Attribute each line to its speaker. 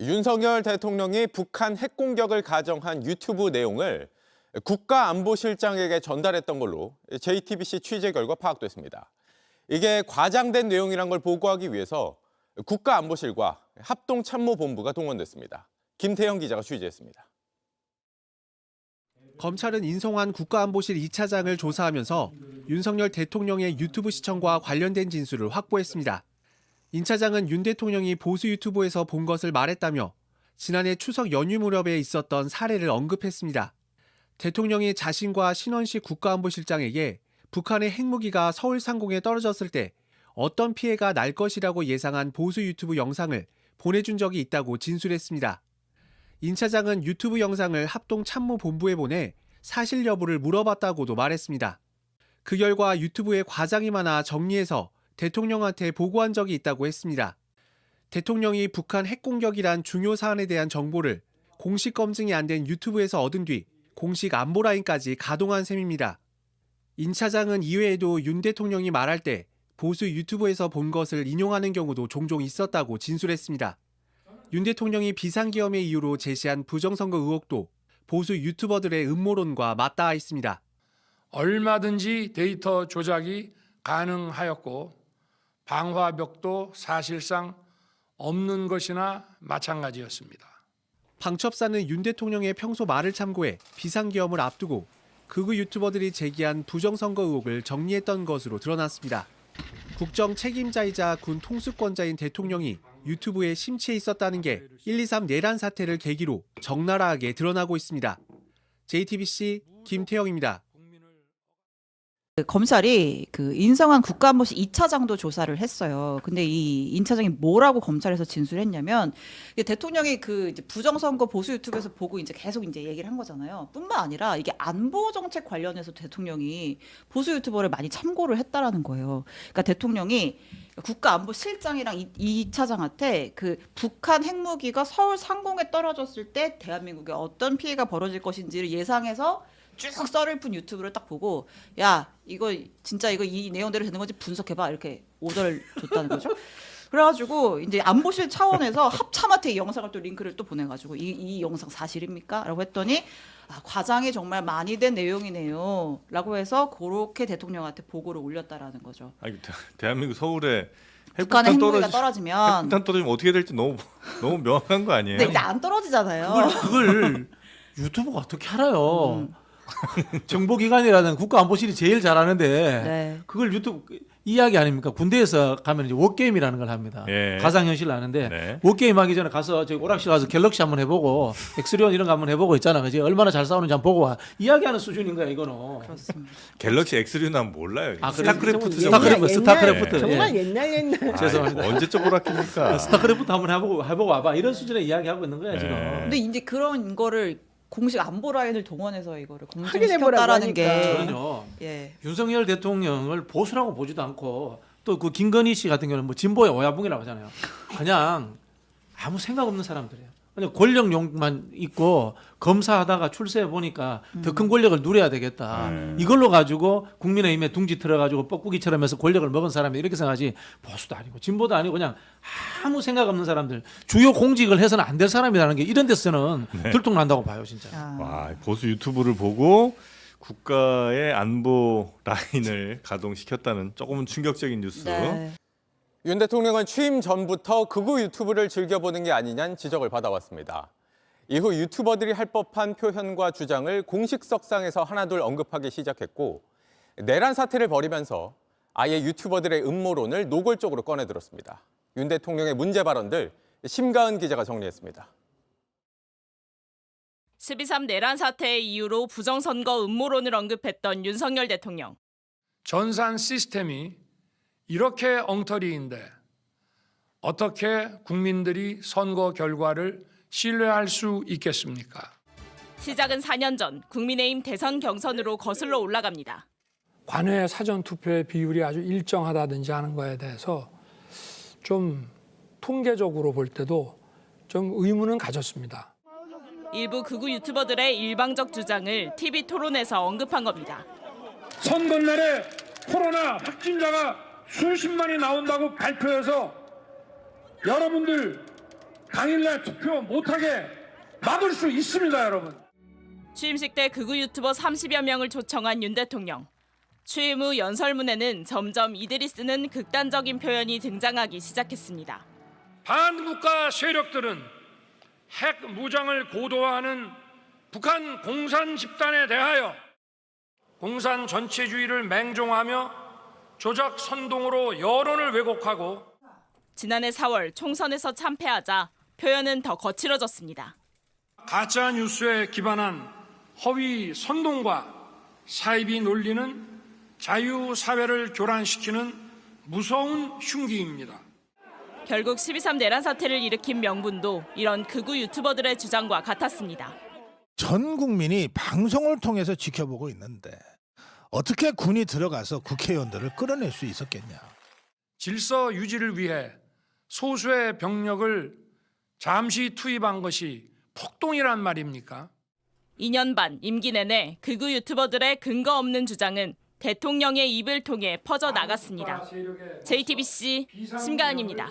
Speaker 1: 윤석열 대통령이 북한 핵 공격을 가정한 유튜브 내용을 국가안보실장에게 전달했던 걸로 JTBC 취재 결과 파악됐습니다. 이게 과장된 내용이란 걸 보고하기 위해서 국가안보실과 합동참모본부가 동원됐습니다. 김태형 기자가 취재했습니다.
Speaker 2: 검찰은 인성환 국가안보실 2차장을 조사하면서 윤석열 대통령의 유튜브 시청과 관련된 진술을 확보했습니다. 인 차장은 윤 대통령이 보수 유튜브에서 본 것을 말했다며 지난해 추석 연휴 무렵에 있었던 사례를 언급했습니다. 대통령이 자신과 신원식 국가안보실장에게 북한의 핵무기가 서울 상공에 떨어졌을 때 어떤 피해가 날 것이라고 예상한 보수 유튜브 영상을 보내준 적이 있다고 진술했습니다. 인 차장은 유튜브 영상을 합동참모본부에 보내 사실 여부를 물어봤다고도 말했습니다. 그 결과 유튜브에 과장이 많아 정리해서 대통령한테 보고한 적이 있다고 했습니다. 대통령이 북한 핵공격이란 중요 사안에 대한 정보를 공식 검증이 안 된 유튜브에서 얻은 뒤 공식 안보라인까지 가동한 셈입니다. 인 차장은 이외에도 윤 대통령이 말할 때 보수 유튜브에서 본 것을 인용하는 경우도 종종 있었다고 진술했습니다. 윤 대통령이 비상계엄의 이유로 제시한 부정선거 의혹도 보수 유튜버들의 음모론과 맞닿아 있습니다.
Speaker 3: 얼마든지 데이터 조작이 가능하였고 방화벽도 사실상 없는 것이나 마찬가지였습니다.
Speaker 2: 방첩사는 윤 대통령의 평소 말을 참고해 비상계엄을 앞두고 극우 유튜버들이 제기한 부정선거 의혹을 정리했던 것으로 드러났습니다. 국정 책임자이자 군 통수권자인 대통령이 유튜브에 심취해 있었다는 게 123 내란 사태를 계기로 적나라하게 드러나고 있습니다. JTBC 김태형입니다.
Speaker 4: 검찰이 인성환 국가안보실 2차장도 조사를 했어요. 근데 이 인 차장이 뭐라고 검찰에서 진술했냐면 대통령이 이제 부정선거 보수 유튜브에서 보고 이제 계속 이제 얘기를 한 거잖아요. 뿐만 아니라 이게 안보 정책 관련해서 대통령이 보수 유튜버를 많이 참고를 했다라는 거예요. 그러니까 대통령이 국가안보실장이랑 이 차장한테 북한 핵무기가 서울 상공에 떨어졌을 때 대한민국에 어떤 피해가 벌어질 것인지를 예상해서 쭉 썰을 푼 유튜브를 딱 보고 야 이거 진짜 이 내용대로 되는 건지 분석해봐 이렇게 오더를 줬다는 거죠. 그래가지고 이제 안보실 차원에서 합참한테 이 영상을 또 링크를 또 보내가지고 이 영상 사실입니까? 라고 했더니 과장이 정말 많이 된 내용이네요. 라고 해서 그렇게 대통령한테 보고를 올렸다라는 거죠.
Speaker 5: 아니, 대한민국 서울에
Speaker 4: 북한의 핵무기가 떨어지면
Speaker 5: 핵폭탄 떨어지면 어떻게 될지 너무 명확한 거 아니에요?
Speaker 4: 근데 이제 안 떨어지잖아요.
Speaker 6: 그걸 유튜브가 어떻게 알아요? 정보기관이라든 국가안보실이 제일 잘하는데
Speaker 4: 네.
Speaker 6: 그걸 유튜브 이야기 아닙니까? 군대에서 가면 이제 워게임이라는 걸 합니다.
Speaker 5: 예.
Speaker 6: 가상현실 아는데
Speaker 5: 네.
Speaker 6: 워게임 하기 전에 가서 저기 오락실 가서 갤럭시 한번 해보고 엑스리온 이런 거 한번 해보고 있잖아. 그지? 얼마나 잘 싸우는지 한번 보고 와. 이야기하는 수준인 거야 이거는.
Speaker 4: 그렇습니다.
Speaker 5: 갤럭시 X류는 몰라요.
Speaker 6: 아, 그래?
Speaker 5: 스타크래프트
Speaker 6: 스타크래프트.
Speaker 7: 정말
Speaker 6: 예.
Speaker 7: 옛날.
Speaker 6: 죄송합니다.
Speaker 5: 언제적 오락입니까?
Speaker 6: 스타크래프트 한번 해보고 와봐. 이런 수준의 이야기하고 있는 거야 지금.
Speaker 5: 네.
Speaker 4: 근데 이제 그런 거를 공식 안보 라인을 동원해서 이거를
Speaker 7: 확인해보라고
Speaker 4: 검증시켰다라는
Speaker 7: 하니까.
Speaker 4: 게
Speaker 6: 저는요.
Speaker 4: 예.
Speaker 6: 윤석열 대통령을 보수라고 보지도 않고 또 그 김건희 씨 같은 경우는 뭐 진보의 오야붕이라고 하잖아요. 그냥 아무 생각 없는 사람들이에요. 그냥 권력욕만 있고 검사하다가 출세해 보니까 더 큰 권력을 누려야 되겠다. 이걸로 가지고 국민의힘에 둥지 틀어가지고 뻐꾸기처럼 해서 권력을 먹은 사람이 이렇게 생각하지 보수도 아니고 진보도 아니고 그냥 아무 생각 없는 사람들 주요 공직을 해서는 안 될 사람이라는 게 이런 데서는 들통난다고 봐요 진짜.
Speaker 5: 와, 보수 유튜브를 보고 국가의 안보 라인을 가동시켰다는 조금은 충격적인 뉴스.
Speaker 4: 네.
Speaker 1: 윤 대통령은 취임 전부터 극우 유튜브를 즐겨보는 게 아니냐는 지적을 받아왔습니다. 이후 유튜버들이 할 법한 표현과 주장을 공식석상에서 하나둘 언급하기 시작했고 내란 사태를 벌이면서 아예 유튜버들의 음모론을 노골적으로 꺼내들었습니다. 윤 대통령의 문제 발언들 심가은 기자가 정리했습니다.
Speaker 8: 12.3 내란 사태의 이유로 부정선거 음모론을 언급했던 윤석열 대통령.
Speaker 3: 전산 시스템이 이렇게 엉터리인데 어떻게 국민들이 선거 결과를 신뢰할 수 있겠습니까?
Speaker 8: 시작은 4년 전 국민의힘 대선 경선으로 거슬러 올라갑니다.
Speaker 9: 관외 사전투표의 비율이 아주 일정하다든지 하는 거에 대해서 좀 통계적으로 볼 때도 좀 의문은 가졌습니다.
Speaker 8: 일부 극우 유튜버들의 일방적 주장을 TV 토론에서 언급한 겁니다.
Speaker 9: 선거 날에 코로나 확진자가 수십만이 나온다고 발표해서 여러분들 당일날 투표 못하게 막을 수 있습니다, 여러분.
Speaker 8: 취임식 때 극우 유튜버 30여 명을 초청한 윤 대통령. 취임 후 연설문에는 점점 이들이 쓰는 극단적인 표현이 등장하기 시작했습니다.
Speaker 3: 반국가 세력들은 핵 무장을 고도화하는 북한 공산 집단에 대하여 공산 전체주의를 맹종하며 조작 선동으로 여론을 왜곡하고
Speaker 8: 지난해 4월 총선에서 참패하자 표현은 더 거칠어졌습니다.
Speaker 3: 가짜 뉴스에 기반한 허위 선동과 사이비 논리는 자유사회를 교란시키는 무서운 흉기입니다.
Speaker 8: 결국 12.3 내란 사태를 일으킨 명분도 이런 극우 유튜버들의 주장과 같았습니다.
Speaker 7: 전 국민이 방송을 통해서 지켜보고 있는데 어떻게 군이 들어가서 국회의원들을 끌어낼 수 있었겠냐.
Speaker 3: 질서 유지를 위해 소수의 병력을 잠시 투입한 것이 폭동이란 말입니까?
Speaker 8: 2년 반 임기 내내 극우 유튜버들의 근거 없는 주장은 대통령의 입을 통해 퍼져 나갔습니다. JTBC 심가은입니다.